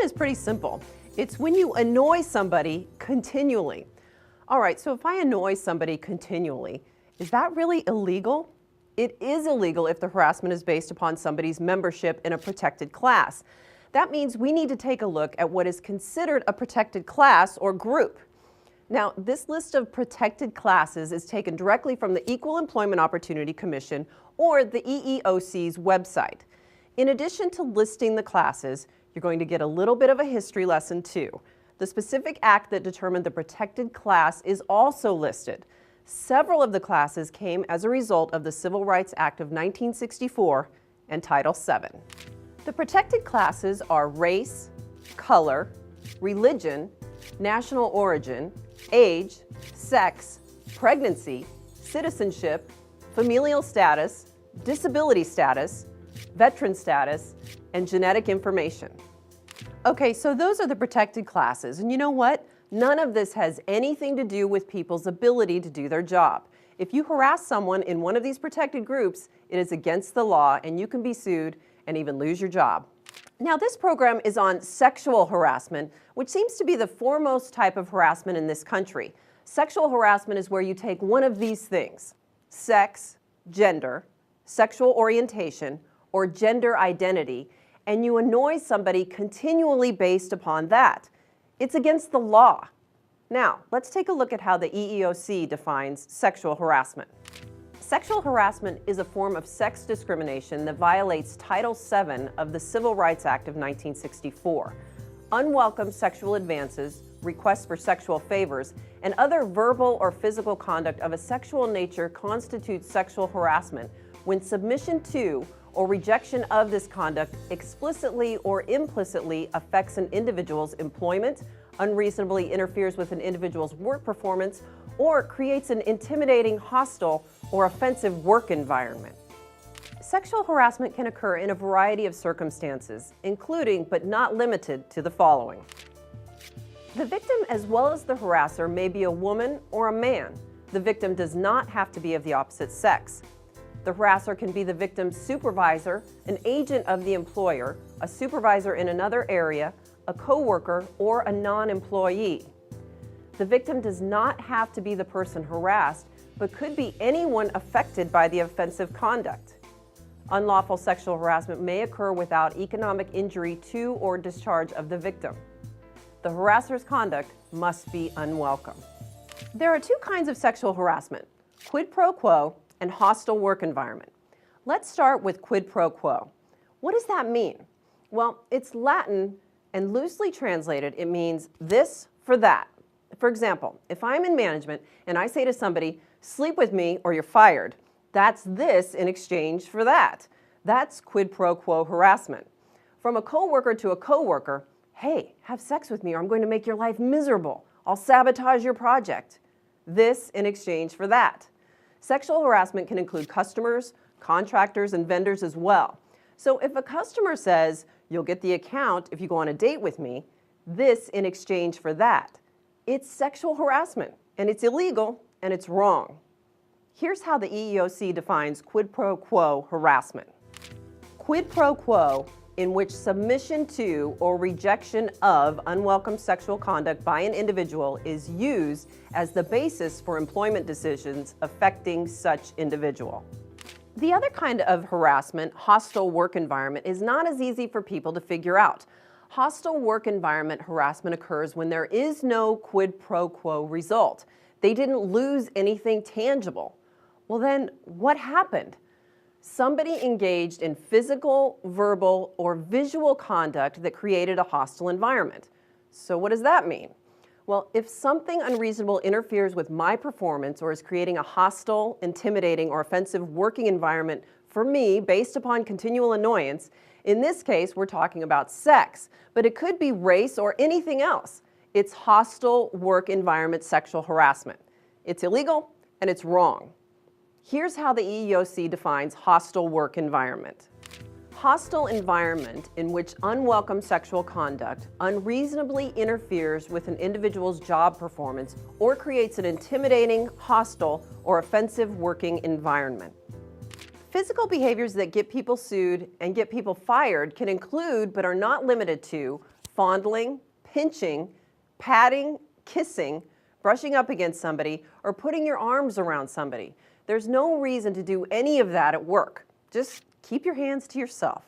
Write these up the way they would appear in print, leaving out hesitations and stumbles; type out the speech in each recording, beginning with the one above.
is pretty simple. It's when you annoy somebody continually. All right, so if I annoy somebody continually, is that really illegal? It is illegal if the harassment is based upon somebody's membership in a protected class. That means we need to take a look at what is considered a protected class or group. Now, this list of protected classes is taken directly from the Equal Employment Opportunity Commission or the EEOC's website. In addition to listing the classes, you're going to get a little bit of a history lesson too. The specific act that determined the protected class is also listed. Several of the classes came as a result of the Civil Rights Act of 1964 and Title VII. The protected classes are race, color, religion, national origin, age, sex, pregnancy, citizenship, familial status, disability status, veteran status, and genetic information. Okay, so those are the protected classes, and you know what? None of this has anything to do with people's ability to do their job. If you harass someone in one of these protected groups, it is against the law and you can be sued and even lose your job. Now, this program is on sexual harassment, which seems to be the foremost type of harassment in this country. Sexual harassment is where you take one of these things: sex, gender, sexual orientation, or gender identity, and you annoy somebody continually based upon that. It's against the law. Now, let's take a look at how the EEOC defines sexual harassment. Sexual harassment is a form of sex discrimination that violates Title VII of the Civil Rights Act of 1964. Unwelcome sexual advances, requests for sexual favors, and other verbal or physical conduct of a sexual nature constitutes sexual harassment when submission to or rejection of this conduct explicitly or implicitly affects an individual's employment, unreasonably interferes with an individual's work performance, or creates an intimidating, hostile, or offensive work environment. Sexual harassment can occur in a variety of circumstances, including but not limited to the following. The victim as well as the harasser may be a woman or a man. The victim does not have to be of the opposite sex. The harasser can be the victim's supervisor, an agent of the employer, a supervisor in another area, a coworker, or a non-employee. The victim does not have to be the person harassed, but could be anyone affected by the offensive conduct. Unlawful sexual harassment may occur without economic injury to or discharge of the victim. The harasser's conduct must be unwelcome. There are two kinds of sexual harassment: quid pro quo and hostile work environment. Let's start with quid pro quo. What does that mean? Well, it's Latin, and loosely translated, it means this for that. For example, if I'm in management and I say to somebody, "Sleep with me or you're fired," that's this in exchange for that. That's quid pro quo harassment. From a coworker to a coworker, "Hey, have sex with me or I'm going to make your life miserable. I'll sabotage your project." This in exchange for that. Sexual harassment can include customers, contractors, and vendors as well. So if a customer says, "You'll get the account if you go on a date with me," this in exchange for that. It's sexual harassment, and it's illegal, and it's wrong. Here's how the EEOC defines quid pro quo harassment. Quid pro quo, in which submission to or rejection of unwelcome sexual conduct by an individual is used as the basis for employment decisions affecting such individual. The other kind of harassment, hostile work environment, is not as easy for people to figure out. Hostile work environment harassment occurs when there is no quid pro quo result. They didn't lose anything tangible. Well then, what happened? Somebody engaged in physical, verbal, or visual conduct that created a hostile environment. So what does that mean? Well, if something unreasonable interferes with my performance or is creating a hostile, intimidating, or offensive working environment for me based upon continual annoyance, in this case, we're talking about sex, but it could be race or anything else. It's hostile work environment sexual harassment. It's illegal and it's wrong. Here's how the EEOC defines hostile work environment. Hostile environment in which unwelcome sexual conduct unreasonably interferes with an individual's job performance or creates an intimidating, hostile, or offensive working environment. Physical behaviors that get people sued and get people fired can include, but are not limited to, fondling, pinching, patting, kissing, brushing up against somebody, or putting your arms around somebody. There's no reason to do any of that at work. Just keep your hands to yourself.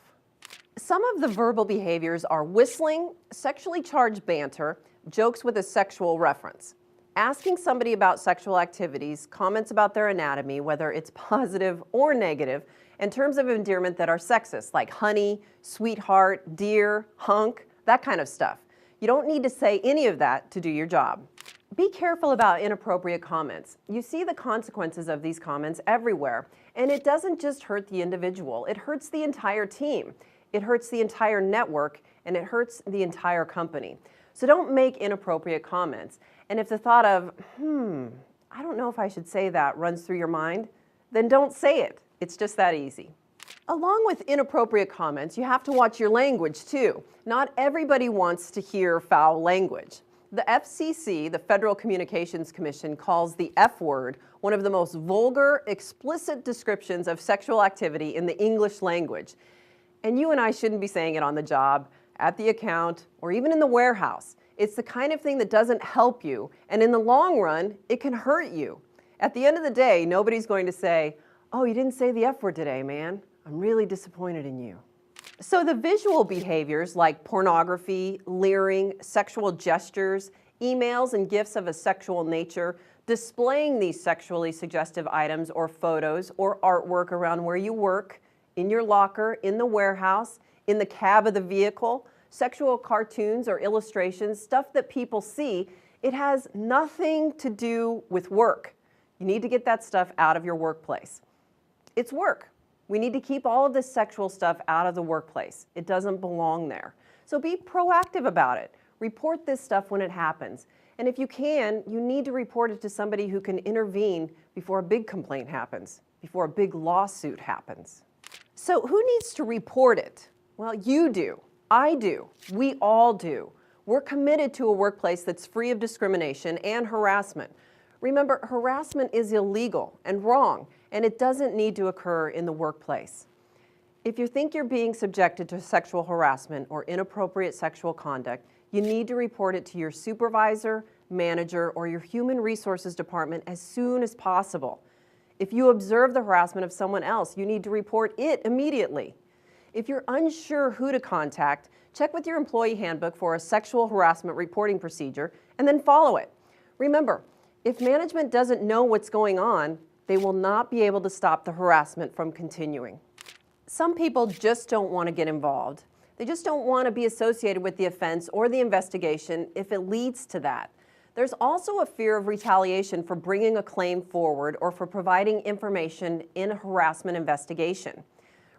Some of the verbal behaviors are whistling, sexually charged banter, jokes with a sexual reference. Asking somebody about sexual activities, comments about their anatomy, whether it's positive or negative, and terms of endearment that are sexist, like honey, sweetheart, dear, hunk, that kind of stuff. You don't need to say any of that to do your job. Be careful about inappropriate comments. You see the consequences of these comments everywhere, and it doesn't just hurt the individual, it hurts the entire team. It hurts the entire network, and it hurts the entire company. So don't make inappropriate comments. And if the thought of, I don't know if I should say that runs through your mind, then don't say it. It's just that easy. Along with inappropriate comments, you have to watch your language too. Not everybody wants to hear foul language. The FCC, the Federal Communications Commission, calls the F word one of the most vulgar, explicit descriptions of sexual activity in the English language. And you and I shouldn't be saying it on the job, at the account, or even in the warehouse. It's the kind of thing that doesn't help you, and in the long run, it can hurt you. At the end of the day, nobody's going to say, "Oh, you didn't say the F word today, man. I'm really disappointed in you." So the visual behaviors like pornography, leering, sexual gestures, emails and gifts of a sexual nature, displaying these sexually suggestive items or photos or artwork around where you work, in your locker, in the warehouse, in the cab of the vehicle, sexual cartoons or illustrations, stuff that people see, it has nothing to do with work. You need to get that stuff out of your workplace. It's work. We need to keep all of this sexual stuff out of the workplace. It doesn't belong there. So be proactive about it. Report this stuff when it happens. And if you can, you need to report it to somebody who can intervene before a big complaint happens, before a big lawsuit happens. So who needs to report it? Well, you do. I do. We all do. We're committed to a workplace that's free of discrimination and harassment. Remember, harassment is illegal and wrong, and it doesn't need to occur in the workplace. If you think you're being subjected to sexual harassment or inappropriate sexual conduct, you need to report it to your supervisor, manager, or your human resources department as soon as possible. If you observe the harassment of someone else, you need to report it immediately. If you're unsure who to contact, check with your employee handbook for a sexual harassment reporting procedure and then follow it. Remember, if management doesn't know what's going on, they will not be able to stop the harassment from continuing. Some people just don't want to get involved. They just don't want to be associated with the offense or the investigation if it leads to that. There's also a fear of retaliation for bringing a claim forward or for providing information in a harassment investigation.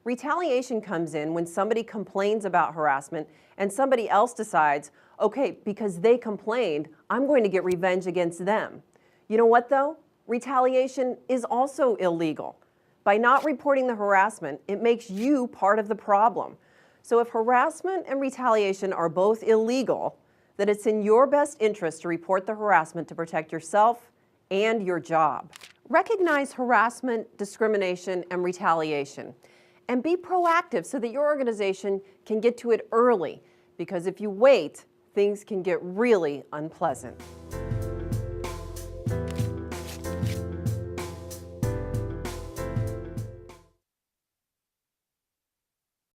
Retaliation comes in when somebody complains about harassment and somebody else decides, okay, because they complained, I'm going to get revenge against them. You know what though? Retaliation is also illegal. By not reporting the harassment, it makes you part of the problem. So if harassment and retaliation are both illegal, then it's in your best interest to report the harassment to protect yourself and your job. Recognize harassment, discrimination, and retaliation, and be proactive so that your organization can get to it early, because if you wait, things can get really unpleasant.